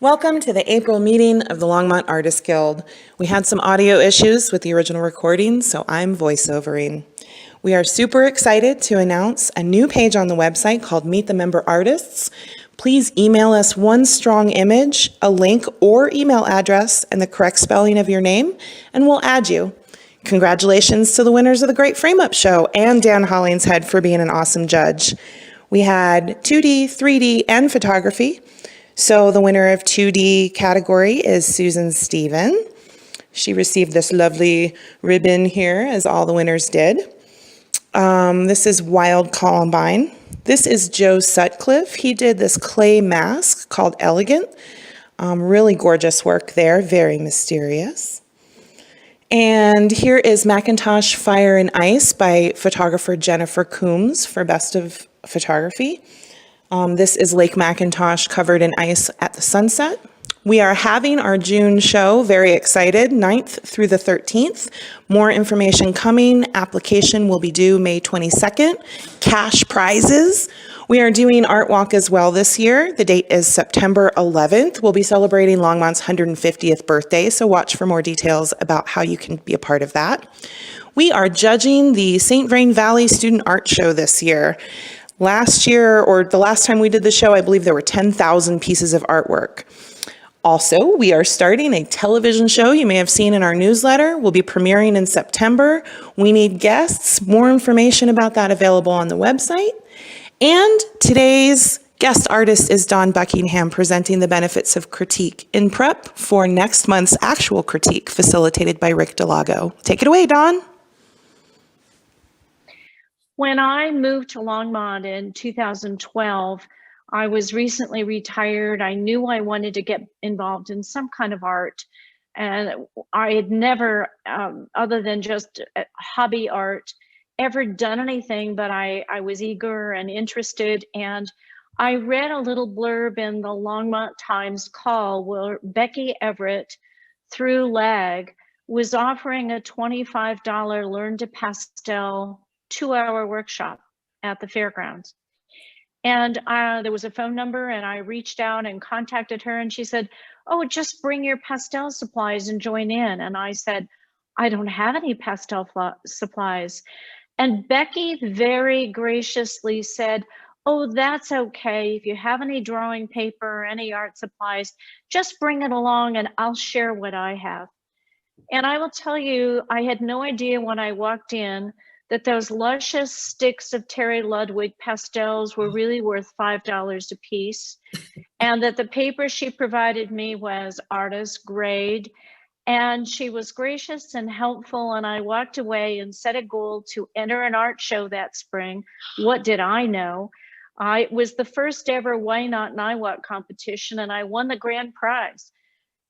Welcome to the April meeting of the Longmont Artists Guild. We had some audio issues with the original recording, so I'm voiceovering. We are super excited to announce a new page on the website called Meet the Member Artists. Please email us one strong image, a link or email address, and the correct spelling of your name, and we'll add you. Congratulations to the winners of the Great Frame Up Show and Dan Hollingshead for being an awesome judge. We had 2D, 3D, and photography. So the winner of 2D category is Susan Stephen. She received this lovely ribbon here, as all the winners did. This is Wild Columbine. This is Joe Sutcliffe. He did this clay mask called Elegant. Really gorgeous work there, very mysterious. And here is Macintosh Fire and Ice by photographer Jennifer Coombs for Best of Photography. This is Lake Macintosh covered in ice at the sunset. We are having our June show, very excited, 9th through the 13th. More information coming. Application will be due May 22nd. Cash prizes. We are doing Art Walk as well this year. The date is September 11th. We'll be celebrating Longmont's 150th birthday, so watch for more details about how you can be a part of that. We are judging the St. Vrain Valley Student Art Show this year. Last year, or the last time we did the show, I believe there were 10,000 pieces of artwork. Also, we are starting a television show you may have seen in our newsletter. We'll be premiering in September. We need guests. More information about that available on the website. And today's guest artist is Dawn Buckingham, presenting the benefits of critique in prep for next month's actual critique, facilitated by Rick Delago. Take it away, Dawn. When I moved to Longmont in 2012, I was recently retired. I knew I wanted to get involved in some kind of art. And I had never, other than just hobby art, ever done anything, but I was eager and interested. And I read a little blurb in the Longmont Times Call where Becky Everett, through LAG, was offering a $25 Learn to Pastel 2-hour workshop at the fairgrounds. And there was a phone number, and I reached out and contacted her, and she said, "Oh, just bring your pastel supplies and join in." And I said, "I don't have any pastel supplies." And Becky very graciously said, "Oh, that's okay. If you have any drawing paper or any art supplies, just bring it along and I'll share what I have." And I will tell you, I had no idea when I walked in that those luscious sticks of Terry Ludwig pastels were really worth $5 a piece, and that the paper she provided me was artist grade. And she was gracious and helpful, and I walked away and set a goal to enter an art show that spring. What did I know? I was the first ever Why Not NIWAC competition, and I won the grand prize.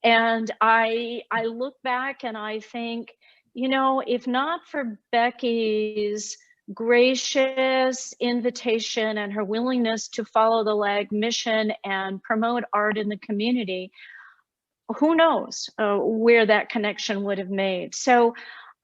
And I look back and I think, you know, if not for Becky's gracious invitation and her willingness to follow the LAG mission and promote art in the community, who knows where that connection would have made. So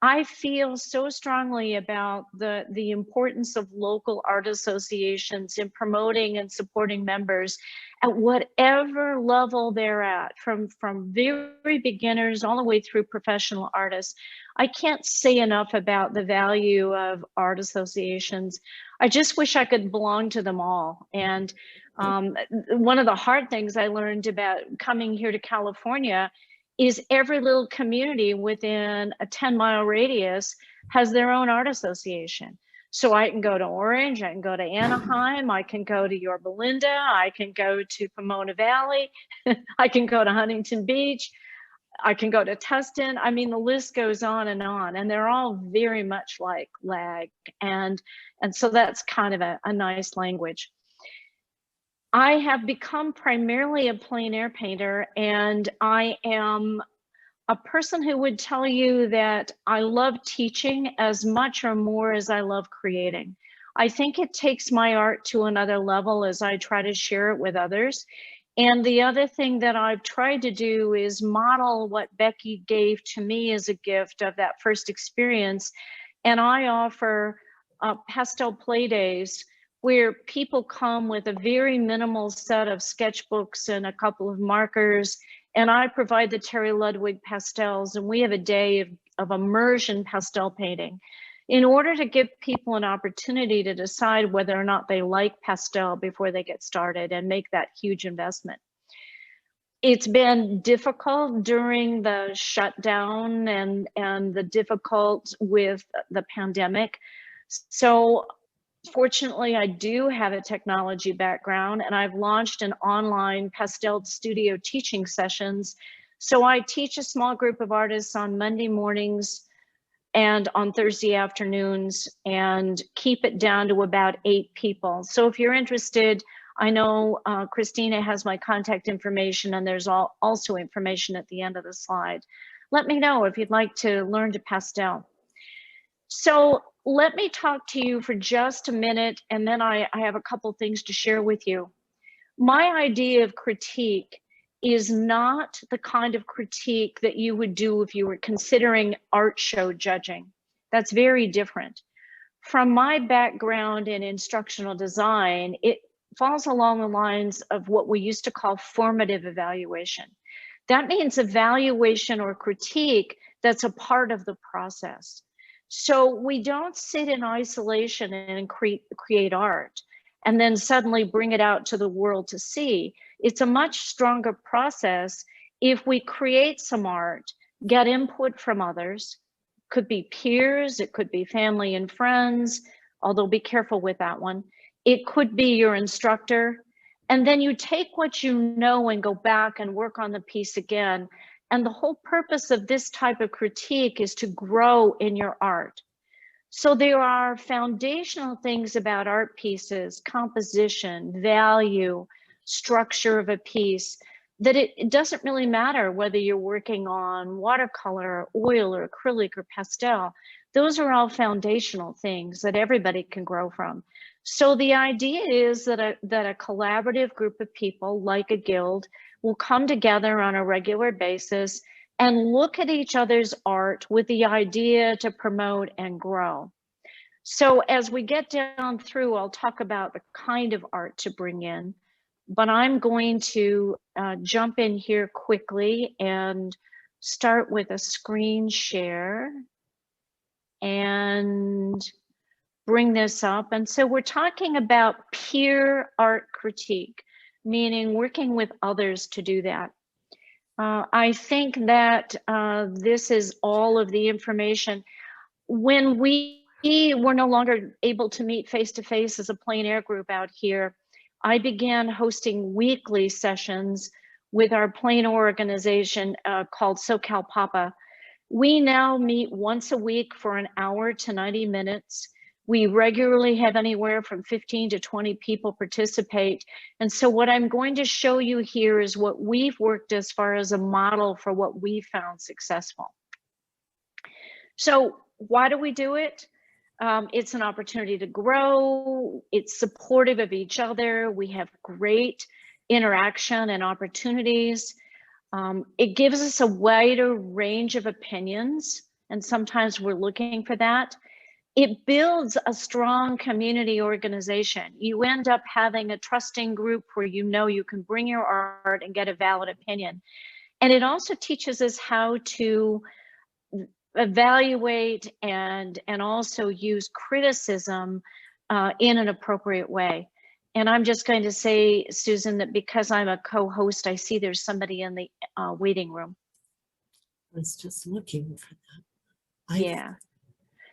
I feel so strongly about the importance of local art associations in promoting and supporting members at whatever level they're at, from very beginners all the way through professional artists. I can't say enough about the value of art associations. I just wish I could belong to them all. And one of the hard things I learned about coming here to California is every little community within a 10-mile radius has their own art association. So I can go to Orange, I can go to Anaheim, I can go to Yorba Linda, I can go to Pomona Valley, I can go to Huntington Beach, I can go to Tustin. I mean, the list goes on, and they're all very much like LAG. And so that's kind of a nice language. I have become primarily a plein air painter, and I am a person who would tell you that I love teaching as much or more as I love creating. I think it takes my art to another level as I try to share it with others. And the other thing that I've tried to do is model what Becky gave to me as a gift of that first experience. And I offer pastel play days where people come with a very minimal set of sketchbooks and a couple of markers, and I provide the Terry Ludwig pastels, and we have a day of immersion pastel painting in order to give people an opportunity to decide whether or not they like pastel before they get started and make that huge investment. It's been difficult during the shutdown and the difficult with the pandemic. So fortunately, I do have a technology background, and I've launched an online pastel studio teaching sessions. So I teach a small group of artists on Monday mornings and on Thursday afternoons, and keep it down to about 8 people. So if you're interested, I know Christina has my contact information, and there's also information at the end of the slide. Let me know if you'd like to learn to pastel. So let me talk to you for just a minute, and then I have a couple things to share with you. My idea of critique is not the kind of critique that you would do if you were considering art show judging. That's very different. From my background in instructional design, it falls along the lines of what we used to call formative evaluation. That means evaluation or critique that's a part of the process. So we don't sit in isolation and create art and then suddenly bring it out to the world to see. It's a much stronger process if we create some art, get input from others, could be peers, it could be family and friends, although be careful with that one. It could be your instructor. And then you take what you know and go back and work on the piece again. And the whole purpose of this type of critique is to grow in your art. So there are foundational things about art pieces, composition, value, structure of a piece, that it doesn't really matter whether you're working on watercolor, oil, or acrylic, or pastel. Those are all foundational things that everybody can grow from. So the idea is that a collaborative group of people, like a guild, will come together on a regular basis and look at each other's art with the idea to promote and grow. So as we get down through, I'll talk about the kind of art to bring in, but I'm going to jump in here quickly and start with a screen share and bring this up. And so we're talking about peer art critique, meaning working with others to do that. I think that this is all of the information. When we were no longer able to meet face-to-face as a plein air group out here, I began hosting weekly sessions with our plein air organization called SoCal Papa. We now meet once a week for an hour to 90 minutes. We regularly have anywhere from 15 to 20 people participate. And so what I'm going to show you here is what we've worked as far as a model for what we found successful. So why do we do it? It's an opportunity to grow. It's supportive of each other. We have great interaction and opportunities. It gives us a wider range of opinions, and sometimes we're looking for that. It builds a strong community organization. You end up having a trusting group where you know you can bring your art and get a valid opinion. And it also teaches us how to evaluate and also use criticism in an appropriate way. And I'm just going to say, Susan, that because I'm a co-host, I see there's somebody in the waiting room. I was just looking for that. Yeah.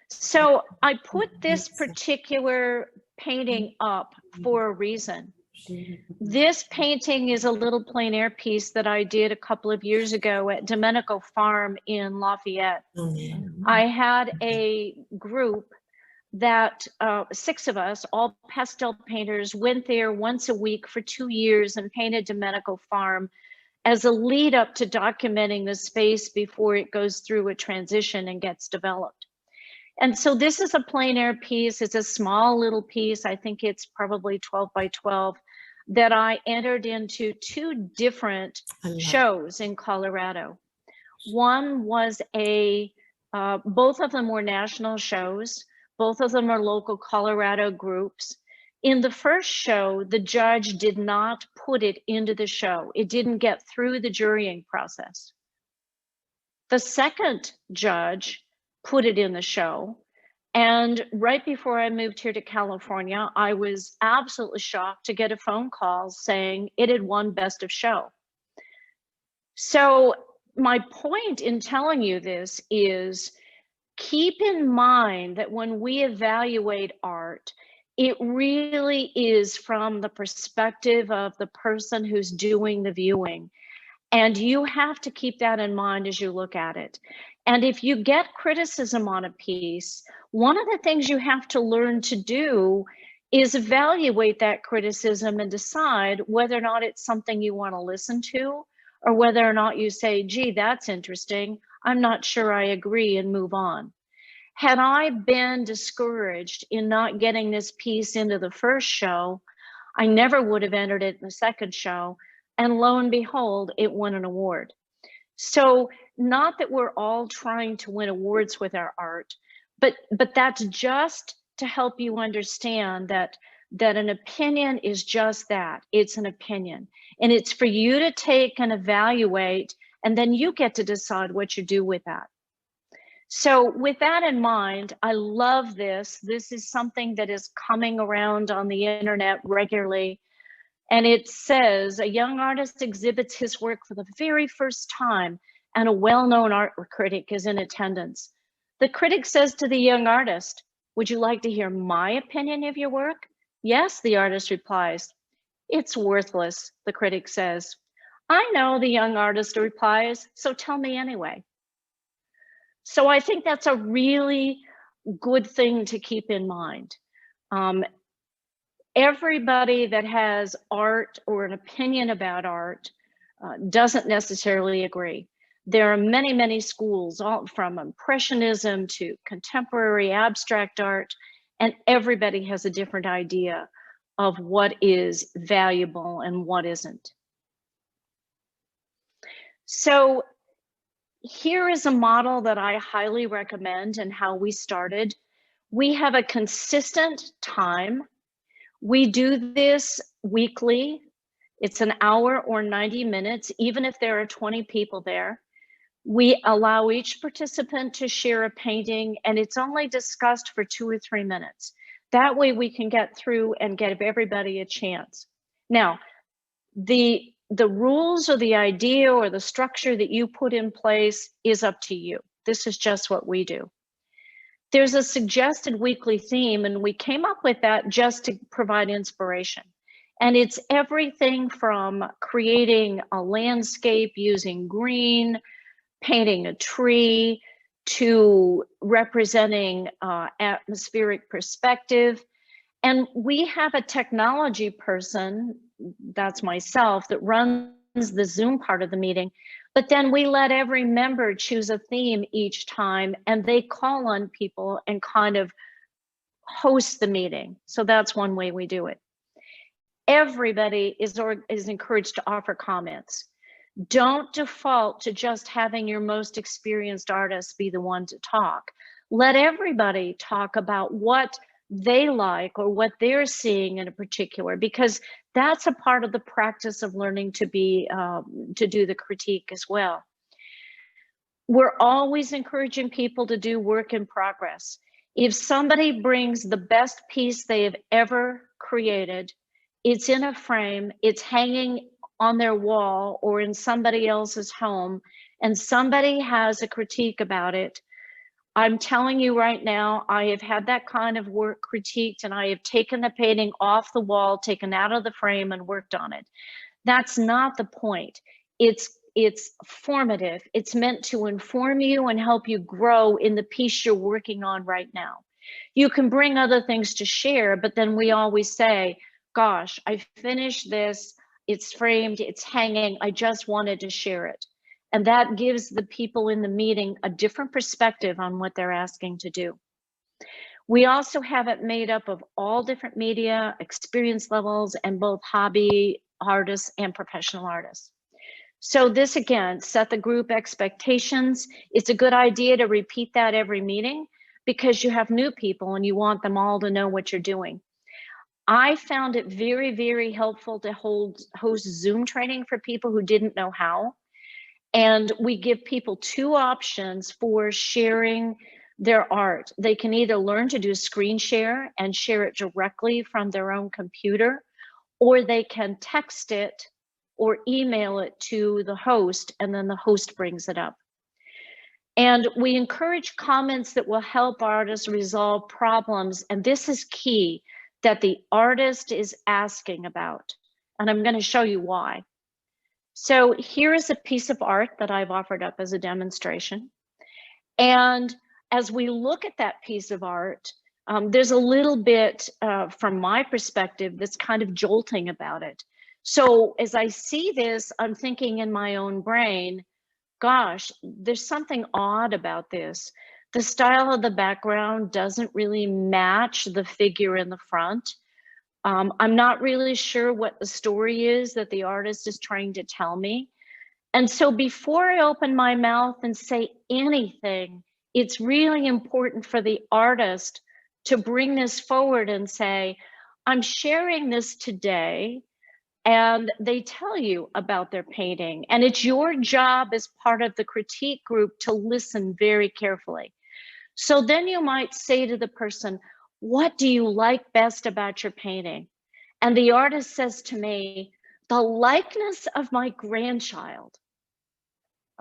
So I put this particular painting up for a reason. This painting is a little plein air piece that I did a couple of years ago at Domenico Farm in Lafayette. I had a group that 6 of us, all pastel painters, went there once a week for 2 years and painted Domenico Farm as a lead up to documenting the space before it goes through a transition and gets developed. And so this is a plein air piece. It's a small little piece. I think it's probably 12 by 12 that I entered into 2 different shows in Colorado. One was both of them were national shows. Both of them are local Colorado groups. In the first show, the judge did not put it into the show. It didn't get through the jurying process. The second judge put it in the show. And right before I moved here to California, I was absolutely shocked to get a phone call saying it had won Best of Show. So my point in telling you this is keep in mind that when we evaluate art, it really is from the perspective of the person who's doing the viewing. And you have to keep that in mind as you look at it. And if you get criticism on a piece, one of the things you have to learn to do is evaluate that criticism and decide whether or not it's something you want to listen to, or whether or not you say, gee, that's interesting, I'm not sure I agree, and move on. Had I been discouraged in not getting this piece into the first show, I never would have entered it in the second show. And lo and behold, it won an award. So not that we're all trying to win awards with our art, but that's just to help you understand that an opinion is just that. It's an opinion. And it's for you to take and evaluate, and then you get to decide what you do with that. So with that in mind, I love this. This is something that is coming around on the internet regularly. And it says, a young artist exhibits his work for the very first time, and a well-known art critic is in attendance. The critic says to the young artist, would you like to hear my opinion of your work? Yes, the artist replies. It's worthless, the critic says. I know, the young artist replies, so tell me anyway. So I think that's a really good thing to keep in mind. Everybody that has art or an opinion about art doesn't necessarily agree. There are many, many schools, all from Impressionism to contemporary abstract art, and everybody has a different idea of what is valuable and what isn't. So here is a model that I highly recommend and how we started. We have a consistent time. We do this weekly. It's an hour or 90 minutes, even if there are 20 people there. We allow each participant to share a painting, and it's only discussed for 2 or 3 minutes. That way we can get through and give everybody a chance. Now, the rules or the idea or the structure that you put in place is up to you. This is just what we do. There's a suggested weekly theme, and we came up with that just to provide inspiration. And it's everything from creating a landscape using green, painting a tree, to representing atmospheric perspective. And we have a technology person, that's myself, that runs the Zoom part of the meeting. But then we let every member choose a theme each time, and they call on people and kind of host the meeting. So that's one way we do it. Everybody is encouraged to offer comments. Don't default to just having your most experienced artists be the one to talk. Let everybody talk about what they like or what they're seeing in a particular, because that's a part of the practice of learning to do the critique as well. We're always encouraging people to do work in progress. If somebody brings the best piece they have ever created, it's in a frame, it's hanging on their wall or in somebody else's home, and somebody has a critique about it, I'm telling you right now, I have had that kind of work critiqued, and I have taken the painting off the wall, taken out of the frame, and worked on it. That's not the point. It's formative. It's meant to inform you and help you grow in the piece you're working on right now. You can bring other things to share, but then we always say, gosh, I finished this, it's framed, it's hanging, I just wanted to share it. And that gives the people in the meeting a different perspective on what they're asking to do. We also have it made up of all different media, experience levels, and both hobby artists and professional artists. So this, again, set the group expectations. It's a good idea to repeat that every meeting because you have new people and you want them all to know what you're doing. I found it very, very helpful to host Zoom training for people who didn't know how. And we give people two options for sharing their art. They can either learn to do screen share and share it directly from their own computer, or they can text it or email it to the host, and then the host brings it up. And we encourage comments that will help artists resolve problems, and this is key, that the artist is asking about. And I'm going to show you why. So here is a piece of art that I've offered up as a demonstration. And as we look at that piece of art, there's a little bit from my perspective that's kind of jolting about it. So as I see this, I'm thinking in my own brain, gosh, there's something odd about this. The style of the background doesn't really match the figure in the front. I'm not really sure what the story is that the artist is trying to tell me. And so before I open my mouth and say anything, it's really important for the artist to bring this forward and say, I'm sharing this today, and they tell you about their painting. And it's your job as part of the critique group to listen very carefully. So then you might say to the person, what do you like best about your painting? And the artist says to me, the likeness of my grandchild.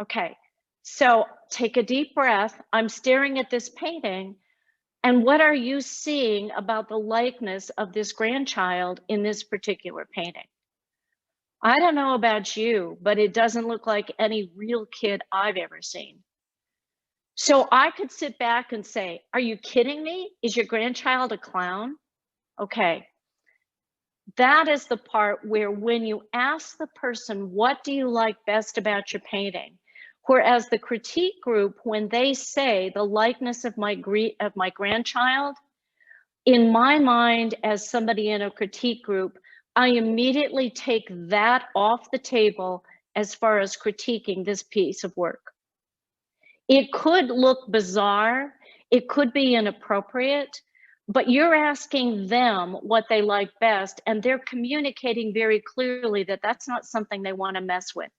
Okay, so take a deep breath. I'm staring at this painting. And what are you seeing about the likeness of this grandchild in this particular painting? I don't know about you, but it doesn't look like any real kid I've ever seen. So I could sit back and say, are you kidding me? Is your grandchild a clown? Okay. That is the part where when you ask the person, what do you like best about your painting? Whereas the critique group, when they say the likeness of my grandchild, in my mind, as somebody in a critique group, I immediately take that off the table as far as critiquing this piece of work. It could look bizarre, it could be inappropriate, but you're asking them what they like best, and they're communicating very clearly that that's not something they want to mess with.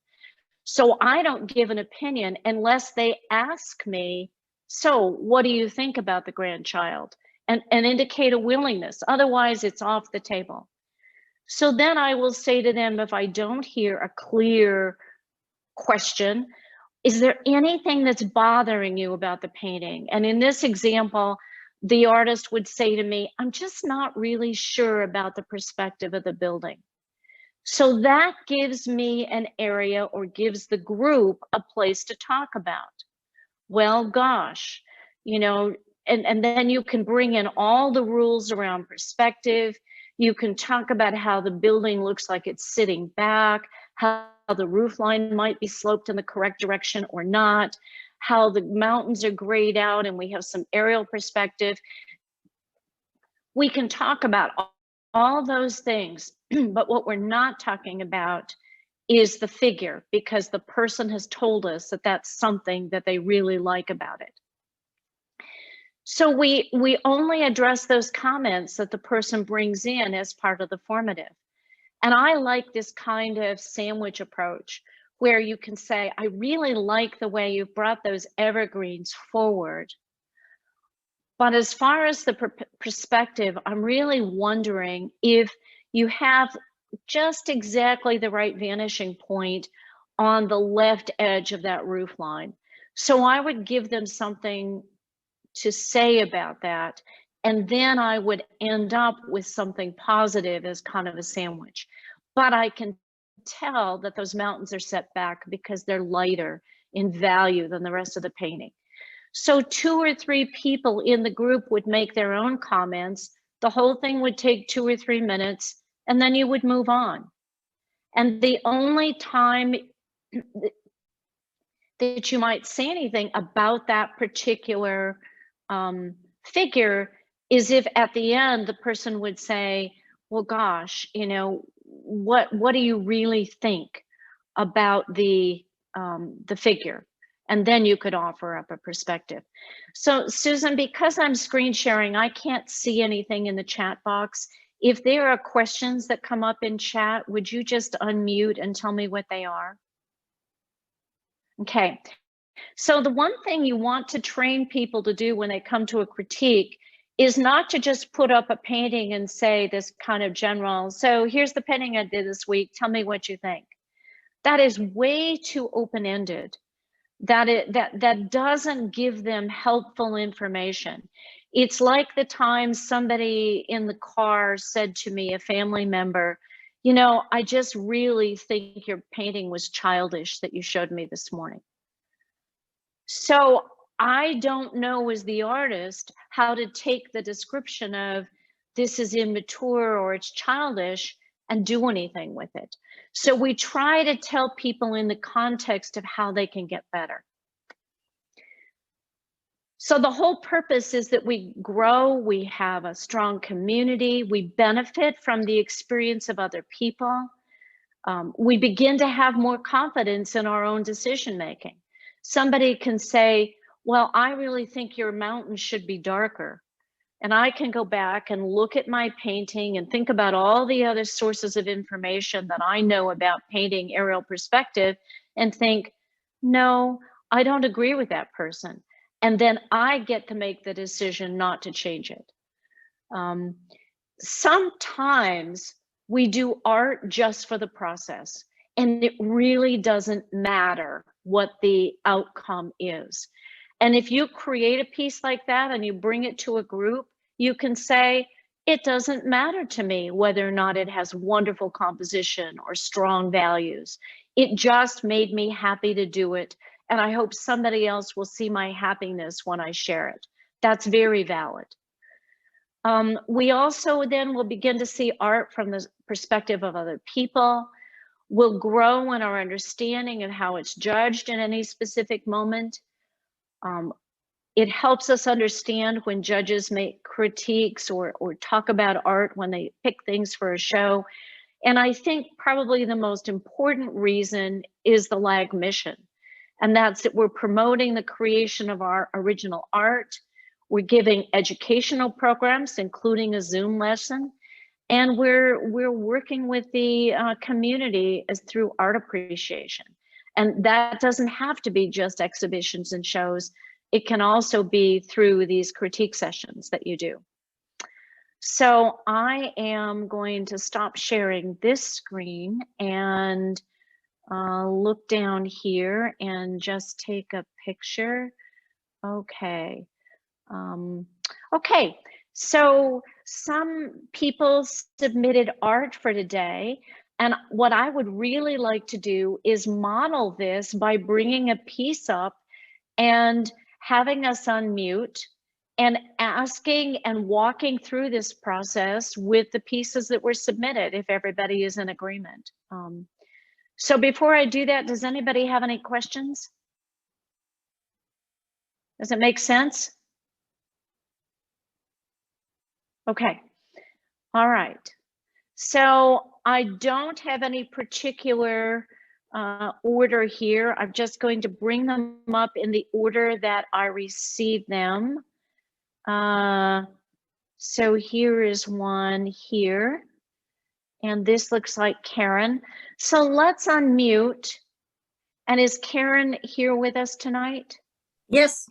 So I don't give an opinion unless they ask me, so what do you think about the grandchild? And indicate a willingness. Otherwise, it's off the table. So then I will say to them, if I don't hear a clear question, is there anything that's bothering you about the painting? And in this example, the artist would say to me, I'm just not really sure about the perspective of the building. So that gives me an area, or gives the group a place to talk about. Well, gosh, you know, and then you can bring in all the rules around perspective. You can talk about how the building looks like it's sitting back, how the roof line might be sloped in the correct direction or not, how the mountains are grayed out and we have some aerial perspective. We can talk about all those things, but what we're not talking about is the figure, because the person has told us that that's something that they really like about it. So we only address those comments that the person brings in as part of the formative. And I like this kind of sandwich approach where you can say, I really like the way you brought those evergreens forward. But as far as the perspective, I'm really wondering if you have just exactly the right vanishing point on the left edge of that roof line. So I would give them something to say about that, and then I would end up with something positive as kind of a sandwich. But I can tell that those mountains are set back because they're lighter in value than the rest of the painting. So 2 or 3 people in the group would make their own comments. The whole thing would take 2 or 3 minutes, and then you would move on. And the only time that you might say anything about that particular figure is if at the end the person would say, well, gosh, you know, what do you really think about the figure? And then you could offer up a perspective. So Susan, because I'm screen sharing, I can't see anything in the chat box. If there are questions that come up in chat, would you just unmute and tell me what they are? Okay, so the one thing you want to train people to do when they come to a critique is not to just put up a painting and say this kind of general, so here's the painting I did this week, tell me what you think. That is way too open-ended. That doesn't give them helpful information. It's like the time somebody in the car said to me, a family member, you know, I just really think your painting was childish that you showed me this morning. So I don't know as the artist how to take the description of this is immature or it's childish and do anything with it. So we try to tell people in the context of how they can get better. So the whole purpose is that we grow, we have a strong community, we benefit from the experience of other people. We begin to have more confidence in our own decision making. Somebody can say, well, I really think your mountain should be darker. And I can go back and look at my painting and think about all the other sources of information that I know about painting aerial perspective and think, no, I don't agree with that person. And then I get to make the decision not to change it. Sometimes we do art just for the process, and it really doesn't matter what the outcome is. And if you create a piece like that and you bring it to a group, you can say, it doesn't matter to me whether or not it has wonderful composition or strong values. It just made me happy to do it. And I hope somebody else will see my happiness when I share it. That's very valid. We also then will begin to see art from the perspective of other people. We'll grow in our understanding of how it's judged in any specific moment. It helps us understand when judges make critiques or talk about art when they pick things for a show. And I think probably the most important reason is the LAG mission. And that's that we're promoting the creation of our original art. We're giving educational programs, including a Zoom lesson. And we're working with the community as through art appreciation. And that doesn't have to be just exhibitions and shows. It can also be through these critique sessions that you do. So I am going to stop sharing this screen and look down here and just take a picture. Okay. Okay, so some people submitted art for today, and what I would really like to do is model this by bringing a piece up and having us unmute and asking and walking through this process with the pieces that were submitted, if everybody is in agreement. So before I do that, does anybody have any questions? Does it make sense? Okay, all right. So I don't have any particular order here. I'm just going to bring them up in the order that I received them. So here is one here, and this looks like Karen. So let's unmute. And is Karen here with us tonight? Yes,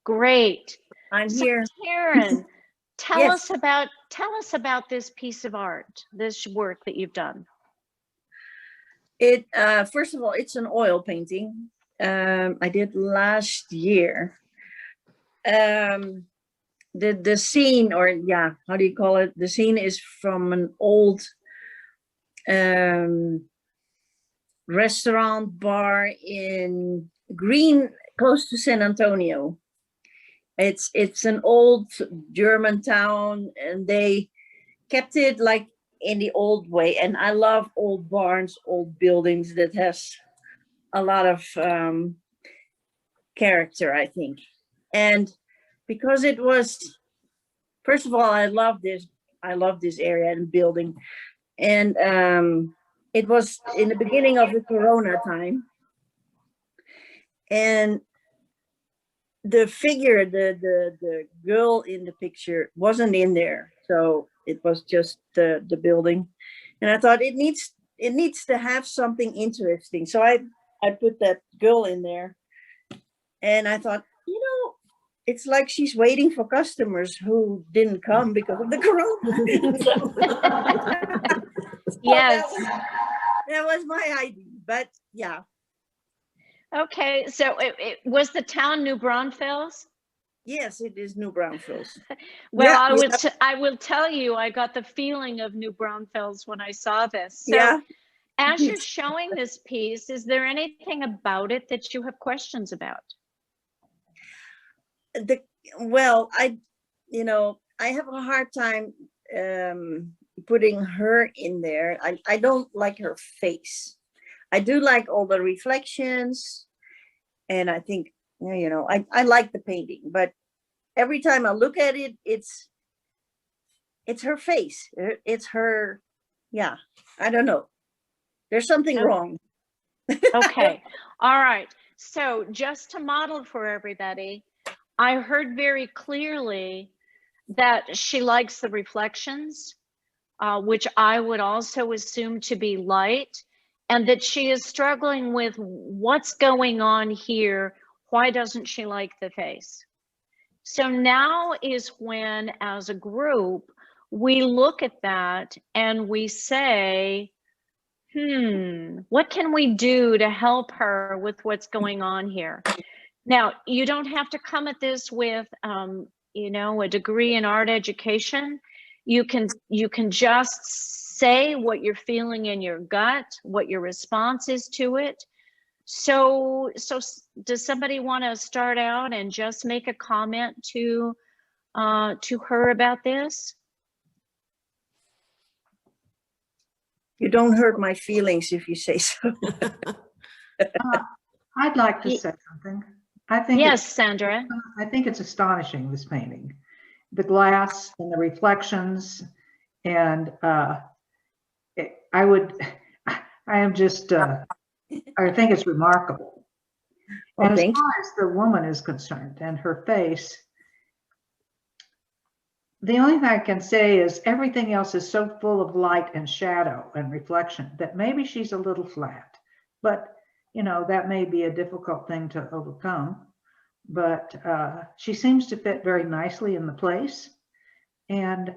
Great. I'm So here. Karen, tell Yes. us about this piece of art, this work that you've done. It first of all, it's an oil painting. I did last year. The scene, or yeah, how do you call it? The scene is from an old restaurant bar in Green, close to San Antonio. It's an old German town, and they kept it like in the old way. And I love old barns, old buildings that has a lot of character, I think. And because it was, first of all, I love this area and building. And it was in the beginning of the Corona time. And the figure, the girl in the picture wasn't in there. So it was just the building. And I thought it needs to have something interesting. So I put that girl in there, and I thought, it's like she's waiting for customers who didn't come because of the corona. So Yes. that was my idea. But yeah. Okay, so it was the town New Braunfels? Yes, it is New Braunfels. Well, Yeah, I will tell you, I got the feeling of New Braunfels when I saw this. So yeah. as you're showing this piece, is there anything about it that you have questions about? Well, I have a hard time putting her in there. I don't like her face. I do like all the reflections, and I think, I like the painting, but every time I look at it, it's her face. It's her. Yeah, I don't know. There's something wrong. Okay, all right. So just to model for everybody, I heard very clearly that she likes the reflections, which I would also assume to be light, and that she is struggling with what's going on here. Why doesn't she like the face? So now is when, as a group, we look at that and we say, what can we do to help her with what's going on here? Now, you don't have to come at this with, a degree in art education. You can just say what you're feeling in your gut, what your response is to it. So does somebody want to start out and just make a comment to her about this? You don't hurt my feelings if you say so. I'd like to say something. I think yes, Sandra. I think it's astonishing, this painting, the glass and the reflections, and I am just I think it's remarkable. And as far as the woman is concerned and her face, the only thing I can say is everything else is so full of light and shadow and reflection that maybe she's a little flat, but that may be a difficult thing to overcome. But she seems to fit very nicely in the place. And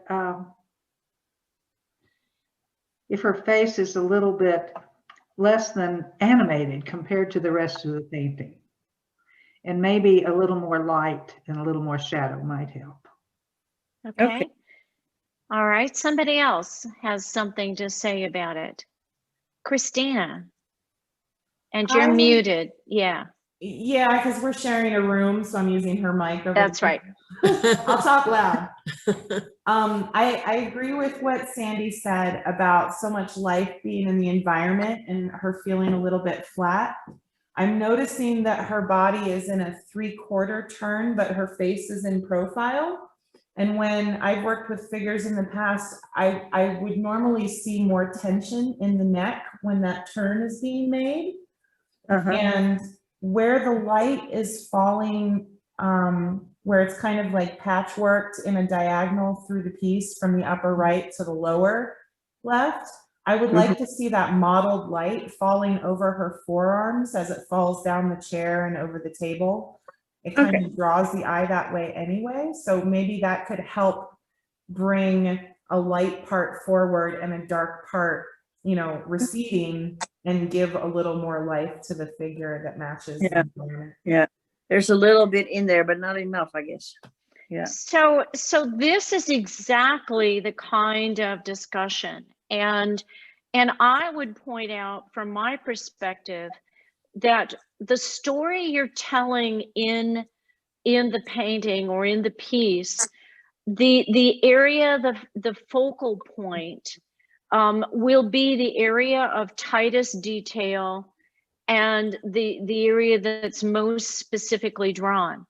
if her face is a little bit less than animated compared to the rest of the painting, and maybe a little more light and a little more shadow might help. Okay. All right. Somebody else has something to say about it. Christina. And you're muted. Yeah. Yeah, because we're sharing a room, so I'm using her mic. That's right. I'll talk loud. I agree with what Sandy said about so much life being in the environment and her feeling a little bit flat. I'm noticing that her body is in a 3/4 turn, but her face is in profile. And when I've worked with figures in the past, I would normally see more tension in the neck when that turn is being made. And where the light is falling, where it's kind of like patchworked in a diagonal through the piece from the upper right to the lower left, I would like to see that mottled light falling over her forearms as it falls down the chair and over the table. It kind of draws the eye that way anyway. So maybe that could help bring a light part forward and a dark part, receding, and give a little more life to the figure that matches. Yeah. There's a little bit in there, but not enough, I guess. Yeah. So this is exactly the kind of discussion. And I would point out from my perspective that the story you're telling in the painting or in the piece, the area, the focal point will be the area of tightest detail and the area that's most specifically drawn.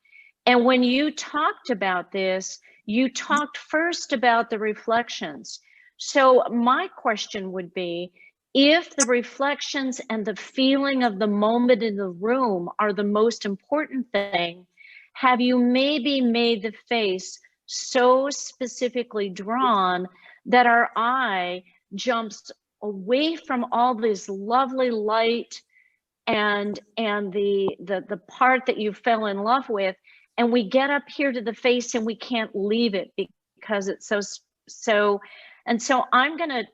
And when you talked about this, you talked first about the reflections. So my question would be, if the reflections and the feeling of the moment in the room are the most important thing, have you maybe made the face so specifically drawn that our eye jumps away from all this lovely light and the part that you fell in love with, and we get up here to the face and we can't leave it because it's so. And so I'm gonna,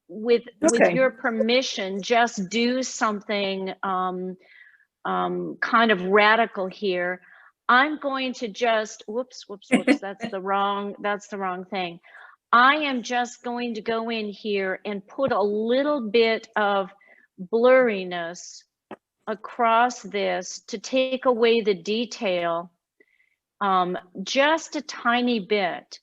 with Okay. your permission, just do something kind of radical here. I'm going to just, whoops, that's the wrong thing. I am just going to go in here and put a little bit of blurriness across this to take away the detail, just a tiny bit,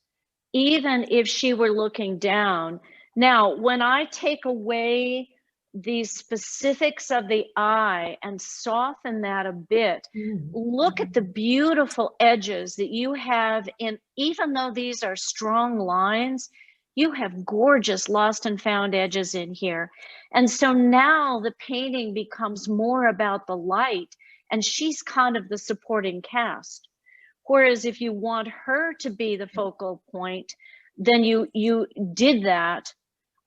even if she were looking down. Now, when I take away the specifics of the eye and soften that a bit, look at the beautiful edges that you have in, even though these are strong lines, you have gorgeous lost and found edges in here. And so now the painting becomes more about the light, and she's kind of the supporting cast. Whereas if you want her to be the focal point, then you did that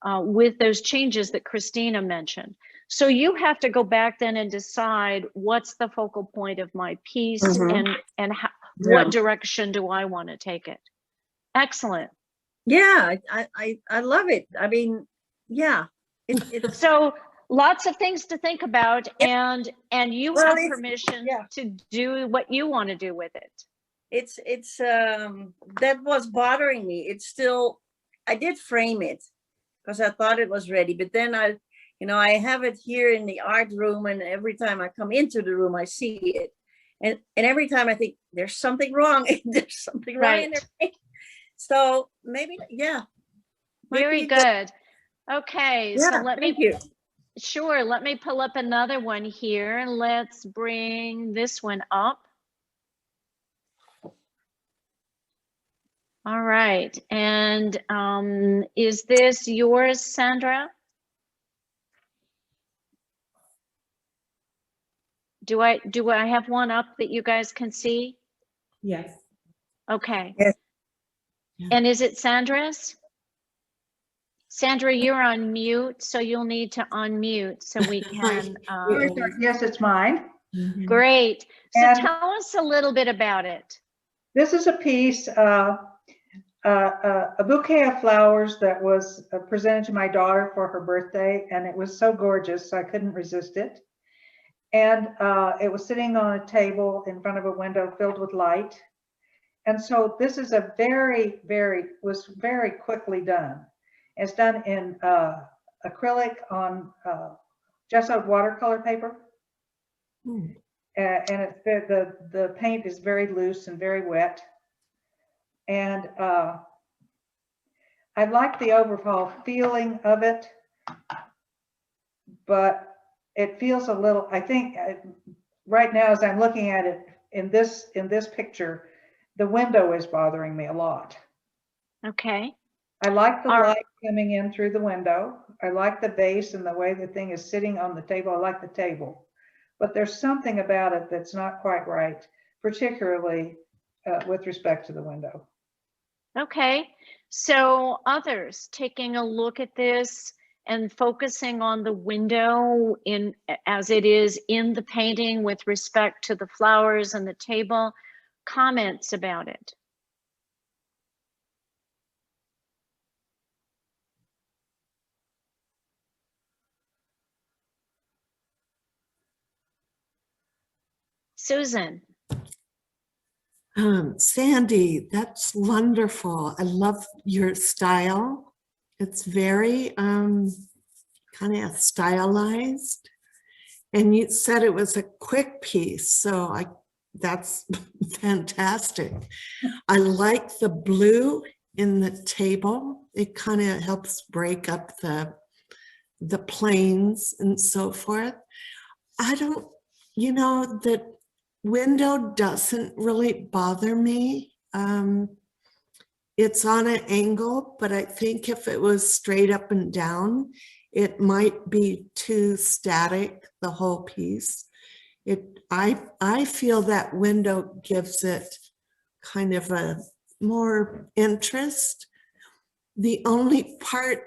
with those changes that Christina mentioned. So you have to go back then and decide what's the focal point of my piece, and how, what direction do I want to take it? Excellent. Yeah, I love it. I mean, yeah. It's So lots of things to think about, and you Well, have permission to do what you want to do with it. it's that was bothering me. It's still, I did frame it because I thought it was ready, but then I have it here in the art room, and every time I come into the room I see it, and every time I think there's something wrong. There's something wrong in there. So maybe, Very good. Okay, so let me, you. Sure, let me pull up another one here. Let's bring this one up. All right, and is this yours, Sandra? Do I have one up that you guys can see? Yes. Okay. Yes. And is it Sandra's? Sandra, you're on mute, so you'll need to unmute so we can. Yes, it's mine. Great. So And tell us a little bit about it. this is a piece, a bouquet of flowers that was presented to my daughter for her birthday, and it was so gorgeous, so I couldn't resist it. And it was sitting on a table in front of a window filled with light. And so this is a was very quickly done. It's done in acrylic on gessoed watercolor paper. And it's the paint is very loose and very wet. And I like the overall feeling of it, but it feels a little, I think right now as I'm looking at it in this picture, the window is bothering me a lot. Okay. I like the light coming in through the window. I like the vase and the way the thing is sitting on the table. I like the table, but there's something about it that's not quite right, particularly with respect to the window. Okay. So others taking a look at this and focusing on the window in as it is in the painting with respect to the flowers and the table, comments about it? Susan. Sandy, that's wonderful. I love your style. It's very kind of stylized. And you said it was a quick piece, so that's fantastic. I like the blue in the table. It kind of helps break up the planes and so forth. I don't, the window doesn't really bother me. It's on an angle, but I think if it was straight up and down, it might be too static, the whole piece. I feel that window gives it kind of a more interest. the only part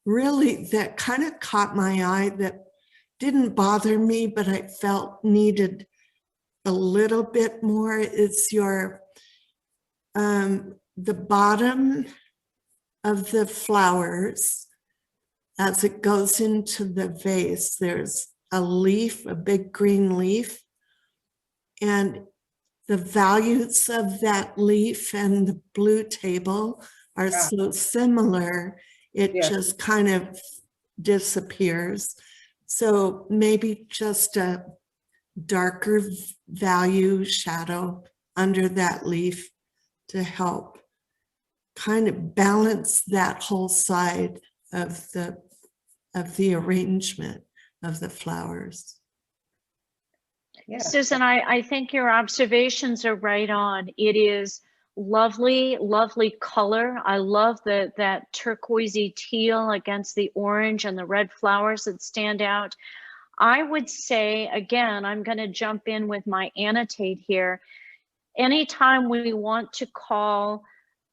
really that kind of caught my eye that didn't bother me, but I felt needed a little bit more is your, the bottom of the flowers. As it goes into the vase, there's a leaf, a big green leaf, and the values of that leaf and the blue table are so similar, it Yes. just kind of disappears. So maybe just a darker value shadow under that leaf to help kind of balance that whole side of the arrangement of the flowers. Yeah. Susan, I think your observations are right on. It is lovely, lovely color. I love that turquoisey teal against the orange and the red flowers that stand out. I would say, again, I'm going to jump in with my annotate here. Anytime we want to call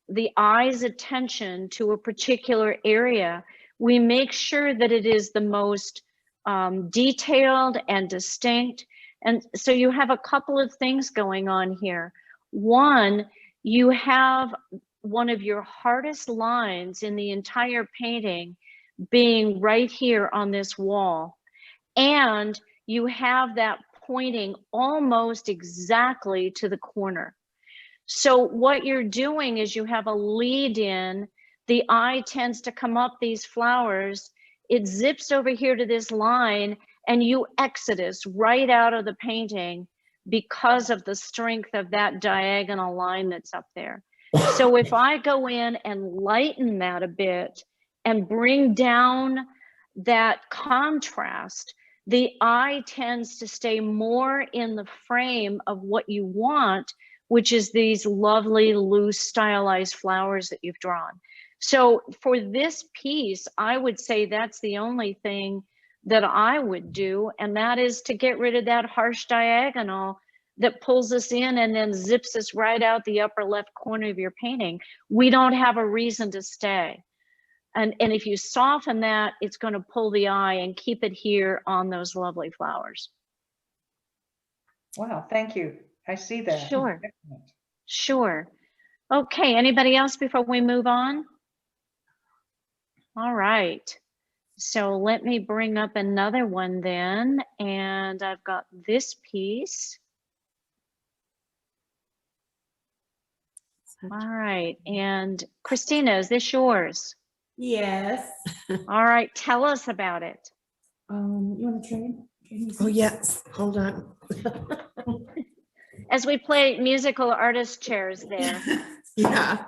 the eye's attention to a particular area, we make sure that it is the most detailed and distinct. And so you have a couple of things going on here. One, you have one of your hardest lines in the entire painting being right here on this wall. And you have that pointing almost exactly to the corner. So what you're doing is you have a lead in, the eye tends to come up these flowers, it zips over here to this line, and you exodus right out of the painting because of the strength of that diagonal line that's up there. So if I go in and lighten that a bit and bring down that contrast, the eye tends to stay more in the frame of what you want, which is these lovely, loose, stylized flowers that you've drawn. So for this piece, I would say that's the only thing that I would do, and that is to get rid of that harsh diagonal that pulls us in and then zips us right out the upper left corner of your painting. We don't have a reason to stay. And if you soften that, it's going to pull the eye and keep it here on those lovely flowers. Wow, thank you. I see that. Sure. Excellent. Sure. Okay, anybody else before we move on? All right. So let me bring up another one then. And I've got this piece. All right. And Christina, is this yours? Yes. All right. Tell us about it. You want to trade? Oh, yes, hold on. As we play musical artist chairs there. Yeah.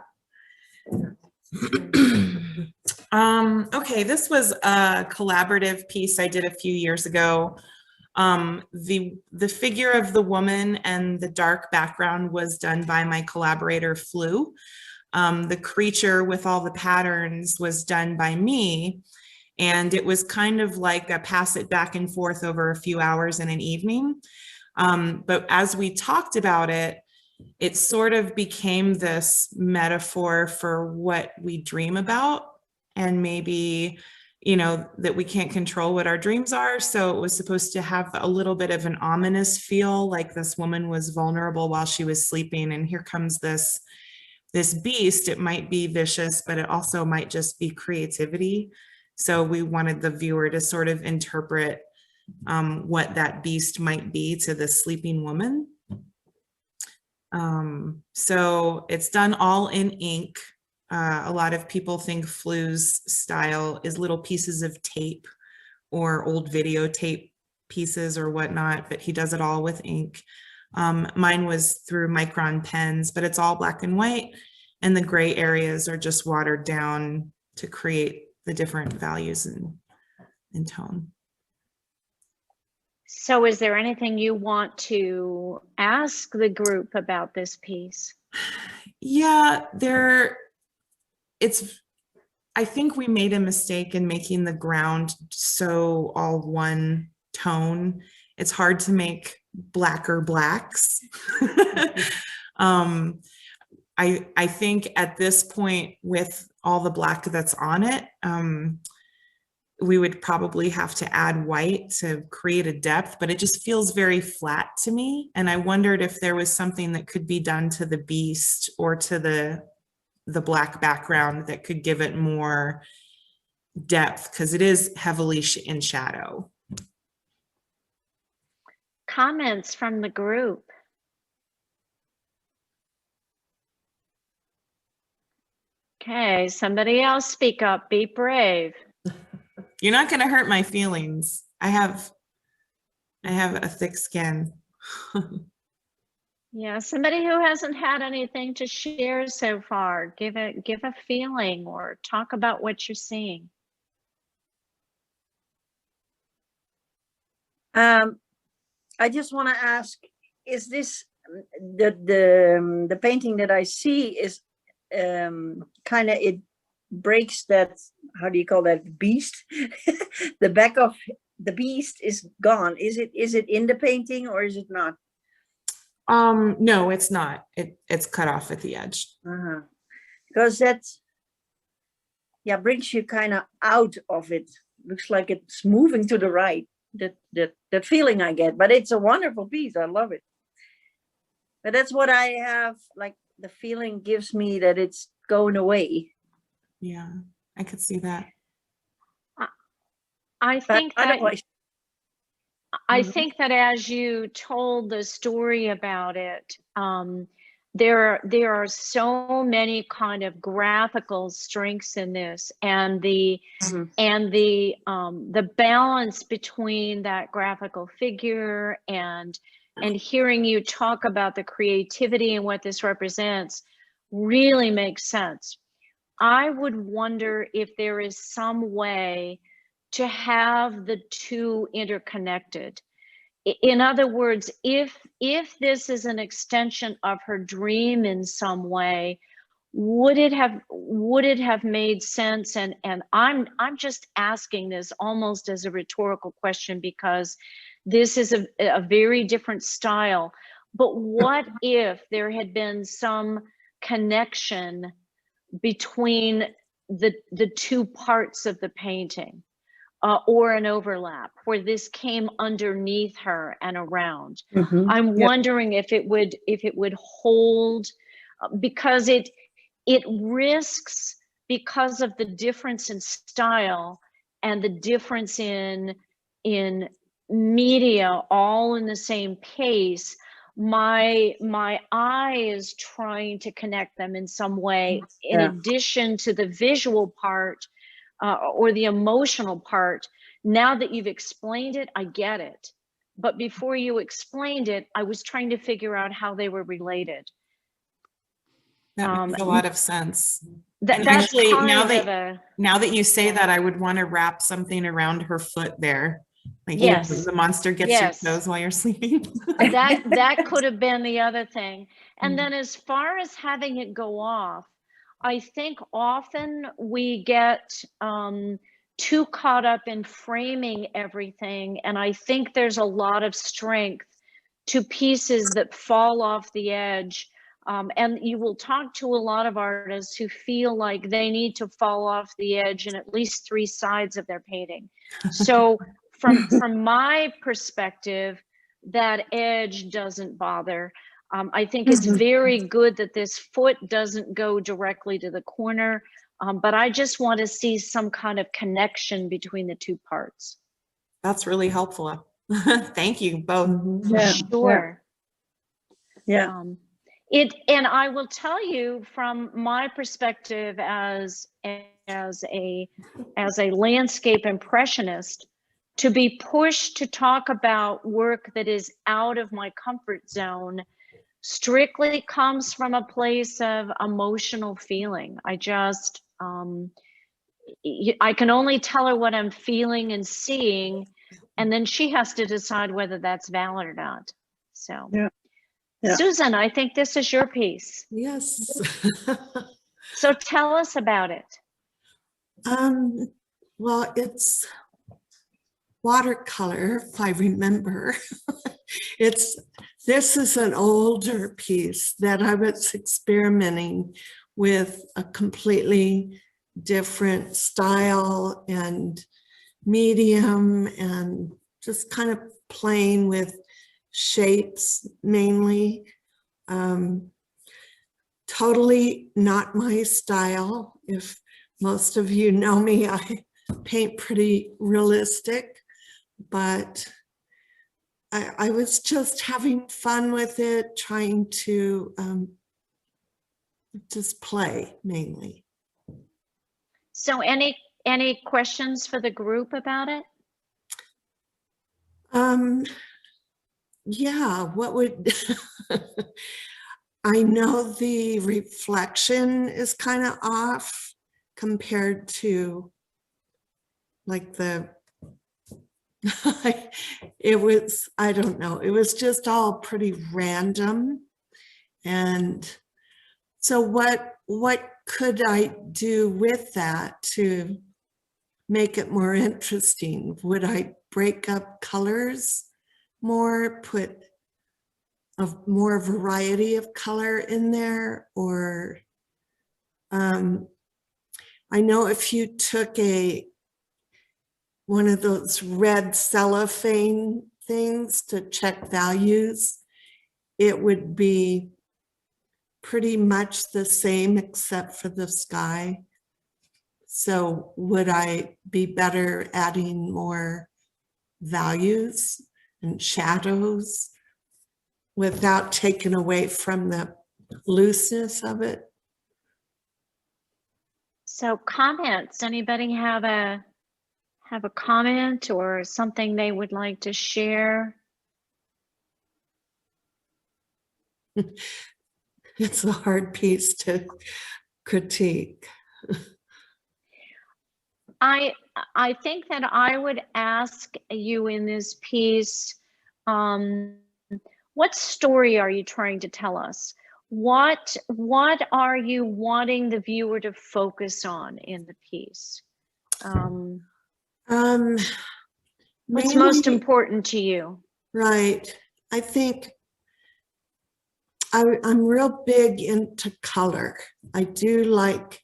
Okay, this was a collaborative piece I did a few years ago. The figure of the woman and the dark background was done by my collaborator Flu. The creature with all the patterns was done by me, and it was kind of like a pass it back and forth over a few hours in an evening. But as we talked about it, it sort of became this metaphor for what we dream about, and maybe, you know, that we can't control what our dreams are. So it was supposed to have a little bit of an ominous feel, like this woman was vulnerable while she was sleeping, and here comes this beast. It might be vicious, but it also might just be creativity. So we wanted the viewer to sort of interpret what that beast might be to the sleeping woman. So it's done all in ink. A lot of people think Flu's style is little pieces of tape or old videotape pieces or whatnot, but he does it all with ink. Mine was through Micron pens, but it's all black and white, and the gray areas are just watered down to create the different values in tone. So is there anything you want to ask the group about this piece? Yeah, I think we made a mistake in making the ground so all one tone. It's hard to make blacker blacks. I think at this point, with all the black that's on it. We would probably have to add white to create a depth, but it just feels very flat to me. And I wondered if there was something that could be done to the beast or to the black background that could give it more depth, because it is heavily in shadow. Comments from the group? Okay, somebody else speak up, be brave. You're not going to hurt my feelings. I have a thick skin. Yeah, somebody who hasn't had anything to share so far, give a feeling or talk about what you're seeing. I just want to ask, is this the painting that I see is kind of, it breaks that, how do you call that, beast? The back of the beast is gone. Is it in the painting or is it not? No, it's not. It's cut off at the edge. Because that, yeah, brings you kind of out of it. Looks like it's moving to the right. That feeling I get, but it's a wonderful piece. I love it. But that's what I have, like the feeling gives me that it's going away. Yeah, I could see that. I But think that otherwise, I think that as you told the story about it, there are so many kind of graphical strengths in this, and the balance between that graphical figure and hearing you talk about the creativity and what this represents really makes sense. I would wonder if there is some way to have the two interconnected. In other words, if this is an extension of her dream in some way, would it have made sense? And I'm just asking this almost as a rhetorical question, because this is a very different style. But what if there had been some connection between the two parts of the painting? Or an overlap where this came underneath her and around. I'm wondering if it would hold, because it risks, because of the difference in style and the difference in media, all in the same pace. My eye is trying to connect them in some way, in addition to the visual part. Or the emotional part. Now that you've explained it, I get it. But before you explained it, I was trying to figure out how they were related. That makes a lot of sense. That's actually, now that you say that, I would want to wrap something around her foot there. Like, yes, the monster gets your toes while you're sleeping. that could have been the other thing. And then as far as having it go off, I think often we get too caught up in framing everything. And I think there's a lot of strength to pieces that fall off the edge. And you will talk to a lot of artists who feel like they need to fall off the edge in at least 3 sides of their painting. So from my perspective, that edge doesn't bother. I think it's very good that this foot doesn't go directly to the corner, but I just want to see some kind of connection between the two parts. That's really helpful. Thank you both. Sure. Yeah. And I will tell you from my perspective as a landscape impressionist, to be pushed to talk about work that is out of my comfort zone strictly comes from a place of emotional feeling. I just, I can only tell her what I'm feeling and seeing, and then she has to decide whether that's valid or not. So, Susan, I think this is your piece. Yes. So tell us about it. Well, it's watercolor, if I remember. This is an older piece that I was experimenting with a completely different style and medium, and just kind of playing with shapes mainly. Totally not my style. If most of you know me, I paint pretty realistic, but I was just having fun with it, trying to just play mainly. So any questions for the group about it? Yeah, what would, I know the reflection is kind of off compared to like the, it was, I don't know, it was just all pretty random. And so what could I do with that to make it more interesting? Would I break up colors more, put a more variety of color in there? Or I know if you took one of those red cellophane things to check values, it would be pretty much the same except for the sky. So would I be better adding more values and shadows without taking away from the looseness of it? So comments, anybody have a comment or something they would like to share? It's a hard piece to critique. I think that I would ask you in this piece, what story are you trying to tell us? What are you wanting the viewer to focus on in the piece? What's most Mainly, important to you? right. I think I'm real big into color. I do like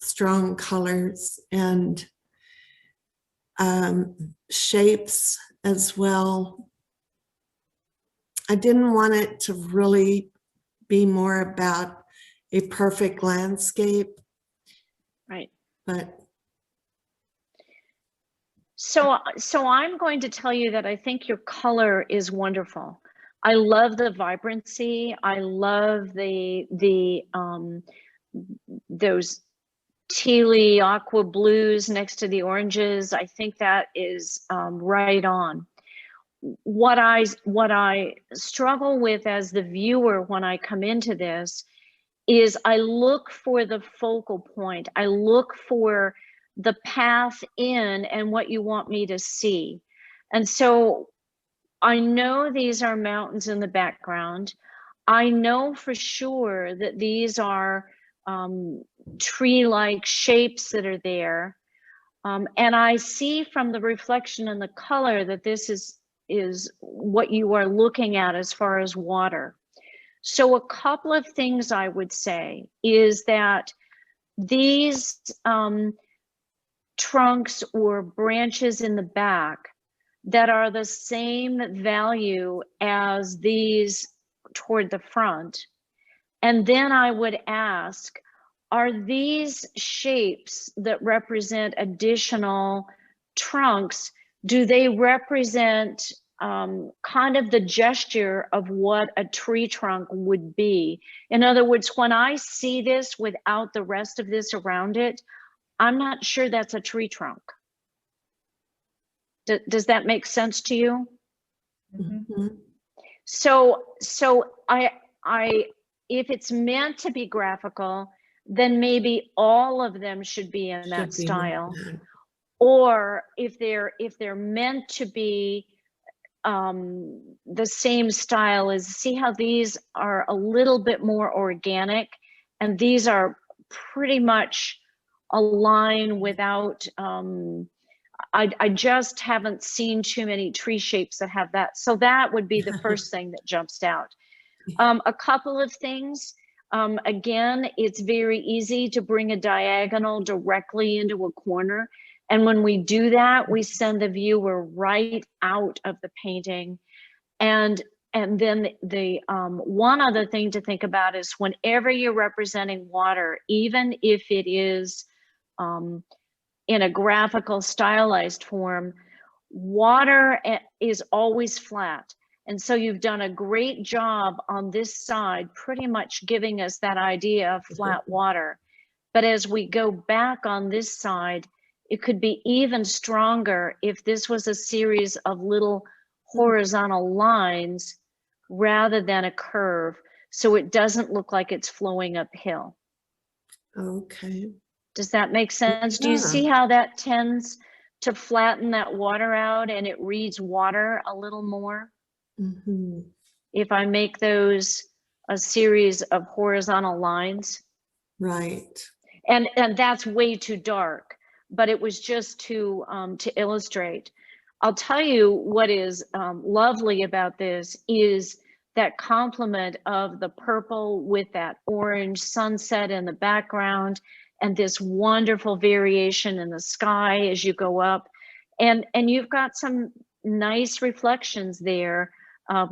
strong colors and shapes as well. I didn't want it to really be more about a perfect landscape, Right. but So I'm going to tell you that I think your color is wonderful. I love the vibrancy. I love those tealy aqua blues next to the oranges. I think that is right on. What I struggle with as the viewer when I come into this is I look for the focal point. I look for the path in and what you want me to see. And so I know these are mountains in the background. I know for sure that these are tree-like shapes that are there. And I see from the reflection and the color that this is what you are looking at as far as water. So a couple of things I would say is that these trunks or branches in the back that are the same value as these toward the front. And then I would ask, are these shapes that represent additional trunks, do they represent kind of the gesture of what a tree trunk would be? In other words, when I see this without the rest of this around it, I'm not sure that's a tree trunk. Does that make sense to you? mhm. So if it's meant to be graphical, then maybe all of them should be in that Should be like style. that. Or if they're meant to be the same style as, see how these are a little bit more organic and these are pretty much a line without I just haven't seen too many tree shapes that have that. So that would be the first thing that jumps out. A couple of things. Again, it's very easy to bring a diagonal directly into a corner. And when we do that, we send the viewer right out of the painting. And then the one other thing to think about is whenever you're representing water, even if it is in a graphical stylized form, water is always flat. And so you've done a great job on this side, pretty much giving us that idea of flat water. But as we go back on this side, it could be even stronger if this was a series of little horizontal lines rather than a curve, so it doesn't look like it's flowing uphill. Okay. Does that make sense? Do you see how that tends to flatten that water out and it reads water a little more? Mm-hmm. If I make those a series of horizontal lines. Right. And that's way too dark, but it was just to illustrate. I'll tell you what is lovely about this is that complement of the purple with that orange sunset in the background and this wonderful variation in the sky as you go up. And you've got some nice reflections there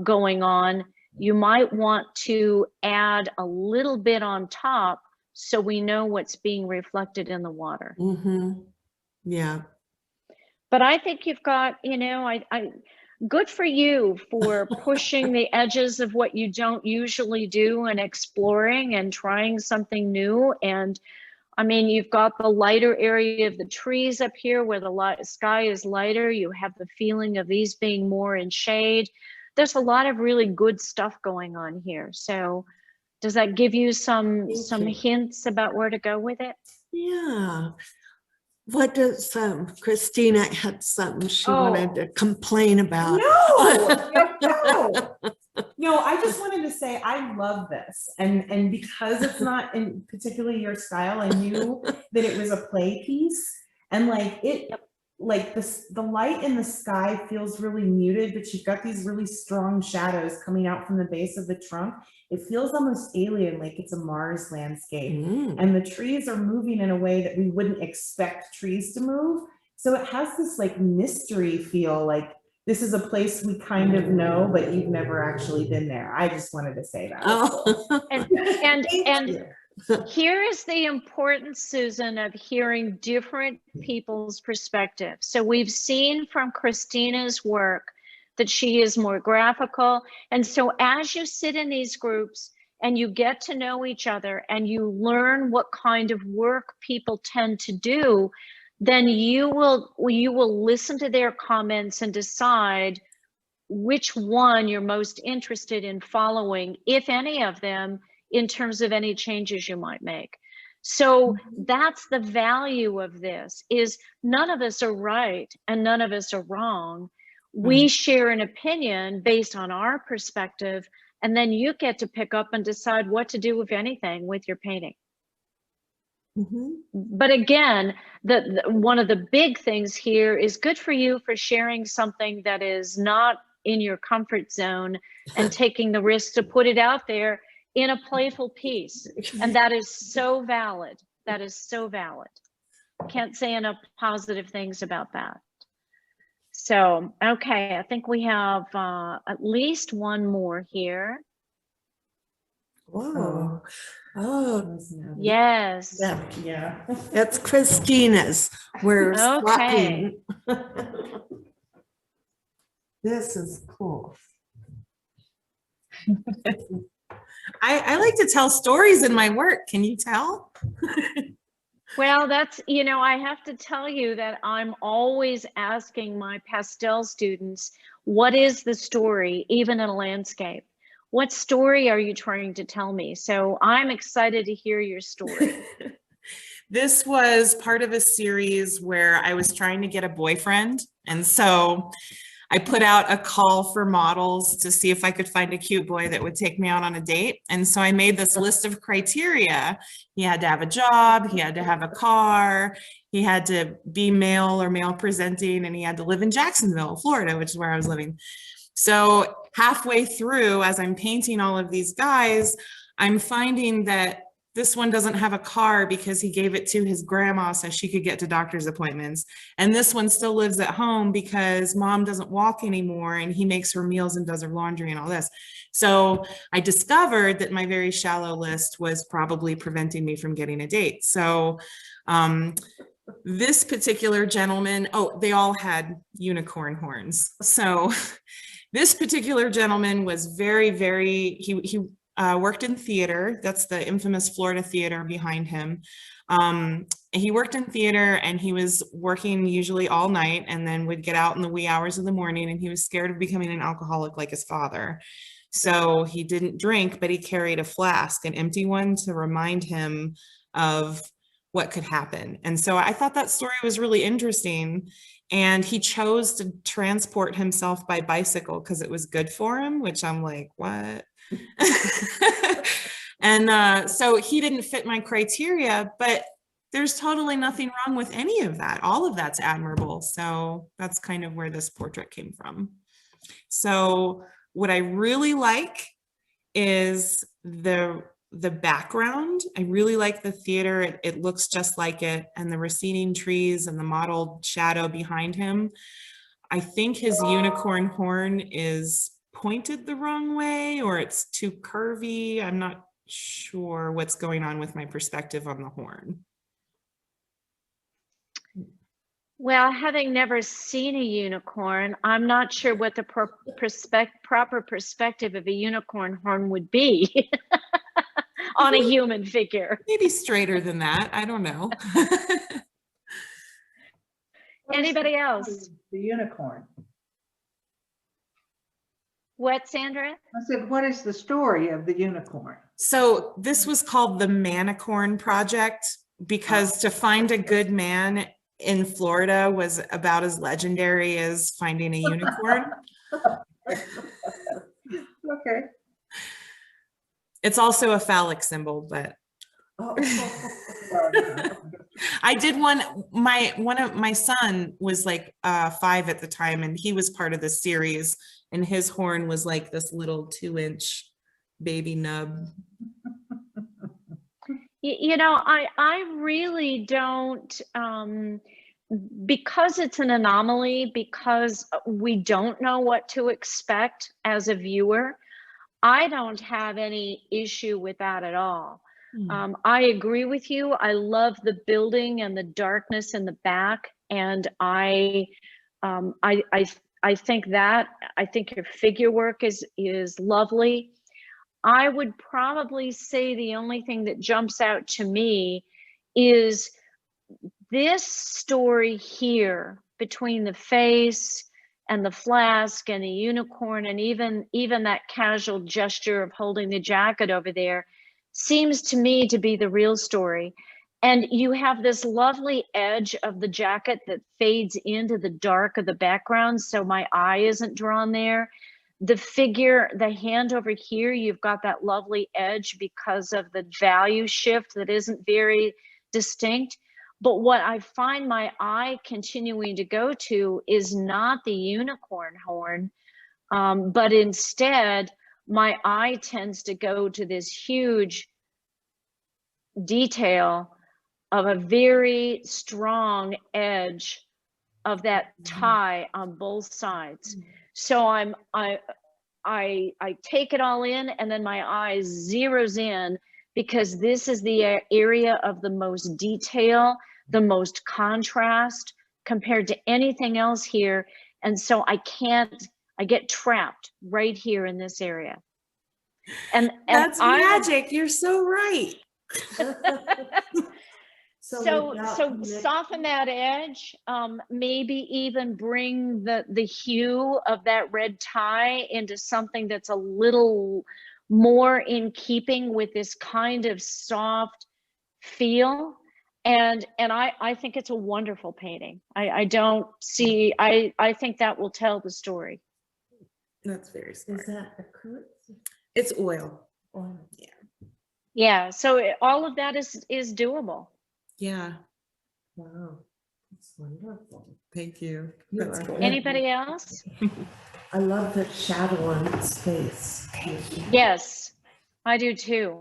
going on. You might want to add a little bit on top so we know what's being reflected in the water. Mm-hmm. Yeah. But I think you've got, you know, good for you for pushing the edges of what you don't usually do and exploring and trying something new. And I mean, you've got the lighter area of the trees up here where the sky is lighter. You have the feeling of these being more in shade. There's a lot of really good stuff going on here. So does that give you some hints about where to go with it? Yeah. What does Christina had something she wanted to complain about? No, I just wanted to say I love this, and because it's not in particularly your style, I knew that it was a play piece, and like it, like the light in the sky feels really muted, but you've got these really strong shadows coming out from the base of the trunk. It feels almost alien, like it's a Mars landscape, and the trees are moving in a way that we wouldn't expect trees to move. So it has this like mystery feel, like this is a place we kind of know, but you've never actually been there. I just wanted to say that. Oh. And here is the importance, Susan, of hearing different people's perspectives. So we've seen from Christina's work that she is more graphical. And so as you sit in these groups and you get to know each other and you learn what kind of work people tend to do, then you will listen to their comments and decide which one you're most interested in following, if any of them, in terms of any changes you might make. So that's the value of this, is none of us are right and none of us are wrong. We share an opinion based on our perspective, and then you get to pick up and decide what to do, if anything, with your painting. But again, one of the big things here is good for you for sharing something that is not in your comfort zone and taking the risk to put it out there in a playful piece. And that is so valid. That is so valid. Can't say enough positive things about that. So, okay, I think we have at least one more here. Whoa. Oh, yes. Yeah. It's Christina's. We're okay. swapping. This is cool. I like to tell stories in my work. Can you tell? Well, that's, you know, I have to tell you that I'm always asking my pastel students, what is the story, even in a landscape? What story are you trying to tell me? So I'm excited to hear your story. This was part of a series where I was trying to get a boyfriend. And so I put out a call for models to see if I could find a cute boy that would take me out on a date. And so I made this list of criteria. He had to have a job, he had to have a car, he had to be male or male presenting, and he had to live in Jacksonville, Florida, which is where I was living. So halfway through, as I'm painting all of these guys, I'm finding that this one doesn't have a car because he gave it to his grandma so she could get to doctor's appointments. And this one still lives at home because mom doesn't walk anymore and he makes her meals and does her laundry and all this. So I discovered that my very shallow list was probably preventing me from getting a date. So this particular gentleman, oh, they all had unicorn horns. So this particular gentleman was very, he worked in theater. That's the infamous Florida Theater behind him. He worked in theater and he was working usually all night and then would get out in the wee hours of the morning, and he was scared of becoming an alcoholic like his father. So he didn't drink, but he carried a flask, an empty one, to remind him of what could happen. And so I thought that story was really interesting. And he chose to transport himself by bicycle because it was good for him, which I'm like, what? And so he didn't fit my criteria, but there's totally nothing wrong with any of that. All of that's admirable. So that's kind of where this portrait came from. So what I really like is the background. I really like the theater. It looks just like it, and the receding trees and the mottled shadow behind him. I think his unicorn horn is pointed the wrong way, or it's too curvy. I'm not sure what's going on with my perspective on the horn. Well, having never seen a unicorn, I'm not sure what the proper perspective of a unicorn horn would be on a human figure. Maybe straighter than that. I don't know. Anybody else? The unicorn. What, Sandra? I said, what is the story of the unicorn? So this was called the Manicorn Project because to find a good man in Florida was about as legendary as finding a unicorn. Okay. It's also a phallic symbol, but I did one of my son was like 5 at the time, and he was part of the series, and his horn was like this little 2-inch baby nub. You know, I really don't, because it's an anomaly, because we don't know what to expect as a viewer, I don't have any issue with that at all. I agree with you. I love the building and the darkness in the back, and I think your figure work is lovely. I would probably say the only thing that jumps out to me is this story here between the face and the flask and the unicorn, and even that casual gesture of holding the jacket over there, seems to me to be the real story. And you have this lovely edge of the jacket that fades into the dark of the background, so my eye isn't drawn there. The figure, the hand over here, you've got that lovely edge because of the value shift that isn't very distinct. But what I find my eye continuing to go to is not the unicorn horn, but instead my eye tends to go to this huge detail of a very strong edge of that tie on both sides. So I take it all in, and then my eye zeroes in, because this is the area of the most detail, the most contrast compared to anything else here. And so I get trapped right here in this area. And that's magic. You're so right. So soften that edge, maybe even bring the hue of that red tie into something that's a little more in keeping with this kind of soft feel. And I think it's a wonderful painting. I think that will tell the story. That's very smart. Is that acrylic? It's oil. Oil. Yeah. Yeah, so all of that is doable. Yeah. Wow, that's wonderful. Thank you. You That's are cool. good. Anybody else? I love the shadow on its face. Yes. I do too.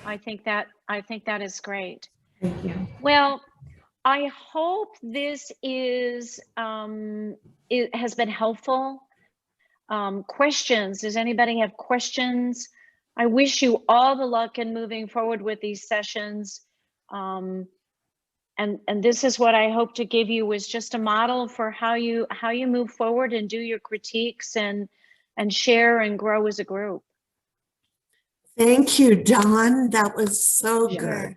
I think that is great. Thank you. Well, I hope this is it has been helpful. Questions? Does anybody have questions? I wish you all the luck in moving forward with these sessions. And this is what I hope to give you, was just a model for how you move forward and do your critiques and share and grow as a group. Thank you, Dawn. That was so Sure. good.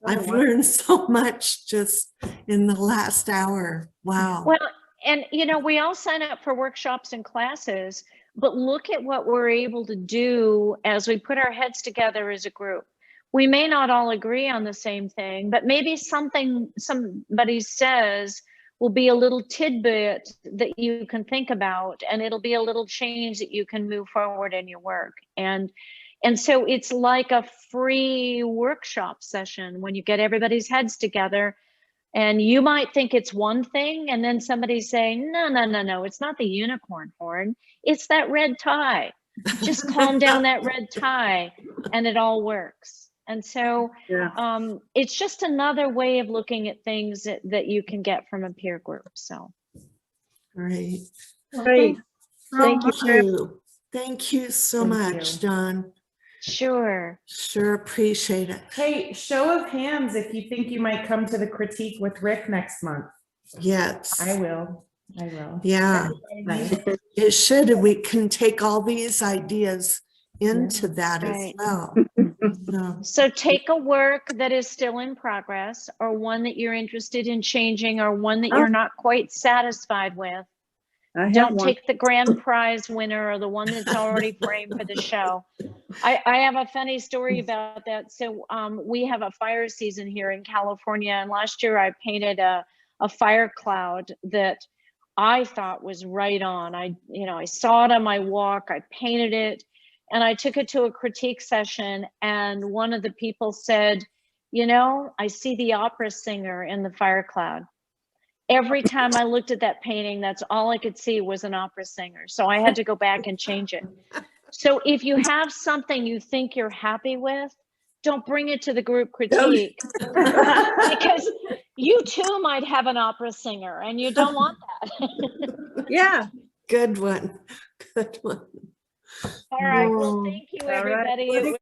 I've learned so much just in the last hour. Wow. Well, and you know, we all sign up for workshops and classes, but look at what we're able to do as we put our heads together as a group. We may not all agree on the same thing, but maybe something somebody says will be a little tidbit that you can think about, and it'll be a little change that you can move forward in your work. And so it's like a free workshop session when you get everybody's heads together. And you might think it's one thing, and then somebody's saying, no, it's not the unicorn horn, it's that red tie. Just calm down that red tie, and it all works. And so it's just another way of looking at things that you can get from a peer group. So Great. Great. Thank you. Thank you. Thank you so Thank much, you. Dawn. sure. Sure appreciate it. Hey, show of hands if you think you might come to the critique with Rick next month. Yes. I will. Yeah, Nice. it should. We can take all these ideas into that as Right. well. So, So take a work that is still in progress, or one that you're interested in changing, or one that you're not quite satisfied with. I have Don't one. take the grand prize winner or the one that's already framed for the show. I have a funny story about that. So we have a fire season here in California, and last year I painted a fire cloud that I thought was right on. I saw it on my walk, I painted it, and I took it to a critique session, and one of the people said, I see the opera singer in the fire cloud. Every time I looked at that painting, that's all I could see was an opera singer. So I had to go back and change it. So if you have something you think you're happy with, don't bring it to the group critique, because you too might have an opera singer and you don't want that. Yeah. good one. Good one. All right. Well, Oh. thank you, All right. everybody. It was